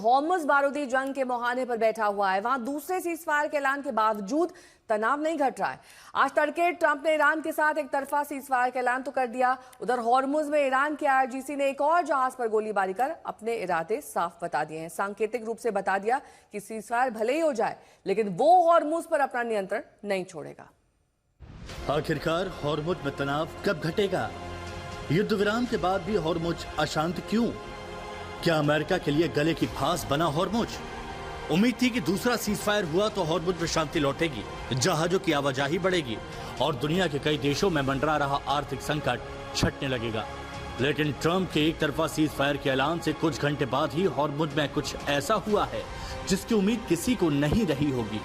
Hormuz बारूदी जंग के मुहाने पर बैठा हुआ है। वहां दूसरे सीजफायर के ऐलान के बावजूद तनाव नहीं घट रहा है। आज तड़के ट्रंप ने ईरान के साथ एक तरफा सीजफायर का ऐलान तो कर दिया। उधर हॉर्मुज़ में ईरान के आईआरजीसी ने एक और जहाज पर गोलीबारी कर अपने इरादे साफ बता दिए हैं। सांकेतिक रूप से बता दिया कि सीजफायर भले ही हो जाए, लेकिन वो हॉर्मुज़ पर अपना नियंत्रण नहीं छोड़ेगा। आखिरकार हॉर्मुज़ में तनाव कब घटेगा? युद्ध विराम के बाद भी हॉर्मुज़ अशांत क्यों? क्या अमेरिका के लिए गले की फांस बना हॉर्मुज़? उम्मीद थी कि दूसरा सीजफायर हुआ तो हॉर्मुज़ में शांति लौटेगी, जहाजों की आवाजाही बढ़ेगी और दुनिया के कई देशों में मंडरा रहा आर्थिक संकट छटने लगेगा। लेकिन ट्रंप के एक तरफा सीजफायर के ऐलान से कुछ घंटे बाद ही हॉर्मुज़ में कुछ ऐसा हुआ है जिसकी उम्मीद किसी को नहीं रही होगी।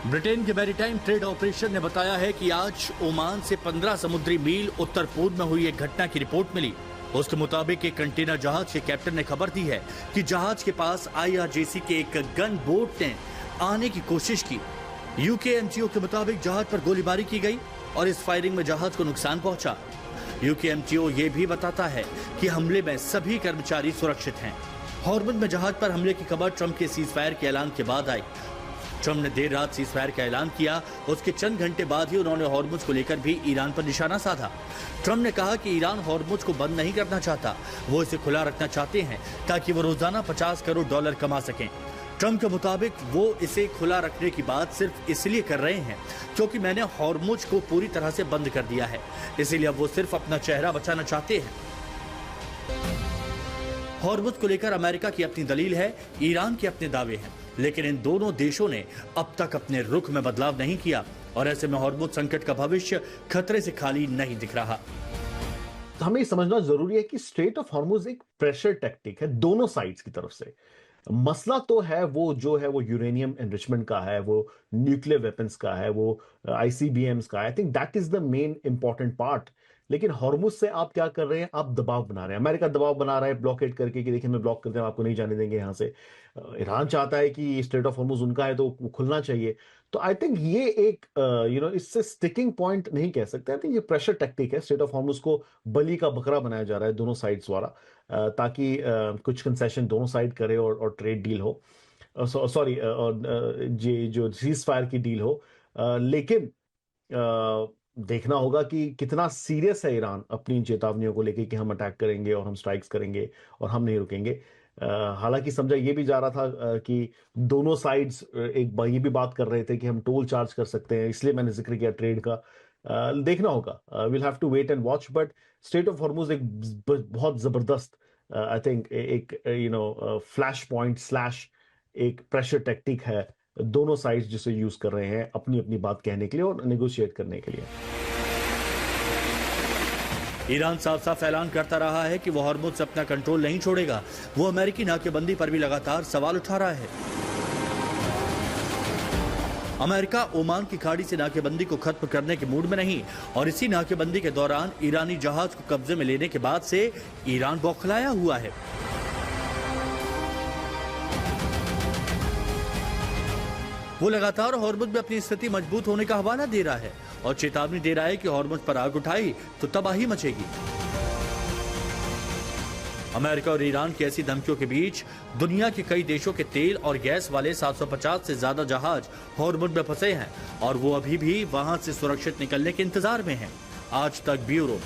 ब्रिटेन के मैरीटाइम ट्रेड ऑपरेशन ने बताया है कि आज ओमान से 15 समुद्री मील उत्तर पूर्व में हुई एक घटना की रिपोर्ट मिली। उसके मुताबिक एक कंटेनर जहाज के कैप्टन ने खबर दी है कि जहाज के पास आईआरजीसी के एक गन बोट ने आने की कोशिश की। यूकेएमटीओ के मुताबिक जहाज पर गोलीबारी की गई और इस फायरिंग में जहाज को नुकसान पहुंचा। यूकेएमटीओ ये भी बताता है कि हमले में सभी कर्मचारी सुरक्षित हैं। हॉर्मुज़ में जहाज पर हमले की खबर ट्रंप के सीजफायर के ऐलान के बाद आई। ट्रंप ने देर रात सीजफायर का ऐलान किया, उसके चंद घंटे बाद ही उन्होंने हॉर्मुज़ को लेकर भी ईरान पर निशाना साधा। ट्रंप ने कहा कि ईरान हॉर्मुज़ को बंद नहीं करना चाहता, वो इसे खुला रखना चाहते हैं ताकि वो रोजाना $50 करोड़ कमा सकें। ट्रंप के मुताबिक वो इसे खुला रखने की बात सिर्फ इसलिए कर रहे हैं क्योंकि मैंने हॉर्मुज़ को पूरी तरह से बंद कर दिया है, इसीलिए वो सिर्फ अपना चेहरा बचाना चाहते हैं। हॉर्मुज़ को लेकर अमेरिका की अपनी दलील है, ईरान के अपने दावे हैं, लेकिन इन दोनों देशों ने अब तक अपने रुख में बदलाव नहीं किया और ऐसे में हॉर्मुज़ संकट का भविष्य खतरे से खाली नहीं दिख रहा। तो हमें समझना जरूरी है कि स्ट्रेट ऑफ हॉर्मुज़ एक प्रेशर टैक्टिक है दोनों साइड्स की तरफ से। मसला तो है वो जो है वो यूरेनियम एनरिचमेंट का है, वो न्यूक्लियर वेपन्स का है, वो आईसीबीएम्स का है। I think that is the main important part. लेकिन हॉर्मुज़ से आप क्या कर रहे हैं? आप दबाव बना रहे हैं। अमेरिका दबाव बना रहा है ब्लॉकेट करके कि देखिए मैं ब्लॉक करते हैं, आपको नहीं जाने देंगे यहां से। ईरान चाहता है कि स्ट्रेट ऑफ हॉर्मुज़ उनका है तो खुलना चाहिए। तो आई थिंक ये एक इससे स्टिकिंग पॉइंट नहीं कह सकते। आई थिंक ये प्रेशर टैक्टिक है। स्ट्रेट ऑफ हॉर्मुज़ को बलि का बकरा बनाया जा रहा है दोनों साइड्स द्वारा, ताकि कुछ कंसेशन दोनों साइड करे और ट्रेड डील हो, सॉरी जो सीज फायर की डील हो। लेकिन देखना होगा कि कितना सीरियस है ईरान अपनी चेतावनियों को लेके कि हम अटैक करेंगे और हम स्ट्राइक्स करेंगे और हम नहीं रुकेंगे। हालांकि समझा ये भी जा रहा था कि दोनों साइड्स ये भी बात कर रहे थे कि हम टोल चार्ज कर सकते हैं, इसलिए मैंने जिक्र किया ट्रेड का। देखना होगा, will have to wait and watch. But strait of Hormuz एक बहुत जबरदस्त आई थिंक एक फ्लैश पॉइंट स्लैश एक प्रेशर टैक्टिक है दोनों साइड्स जिसे यूज कर रहे हैं अपनी अपनी बात कहने के लिए और नेगोशिएट करने के लिए। ईरान साफ साफ ऐलान करता रहा है कि वो हॉर्मुज़ से अपना कंट्रोल नहीं छोड़ेगा। वो अमेरिकी नाकेबंदी पर भी लगातार सवाल उठा रहा है। अमेरिका ओमान की खाड़ी से नाकेबंदी को खत्म करने के मूड में नहीं और इसी नाकेबंदी के दौरान ईरानी जहाज को कब्जे में लेने के बाद से ईरान बौखलाया हुआ है। वो लगातार हॉर्मुज़ में अपनी स्थिति मजबूत होने का हवाला दे रहा है और चेतावनी दे रहा है कि हॉर्मुज़ पर आग उठाई तो तबाही मचेगी। अमेरिका और ईरान की ऐसी धमकियों के बीच दुनिया के कई देशों के तेल और गैस वाले 750 से ज्यादा जहाज हॉर्मुज़ में फंसे हैं और वो अभी भी वहां से सुरक्षित निकलने के इंतजार में हैं। आज तक ब्यूरो।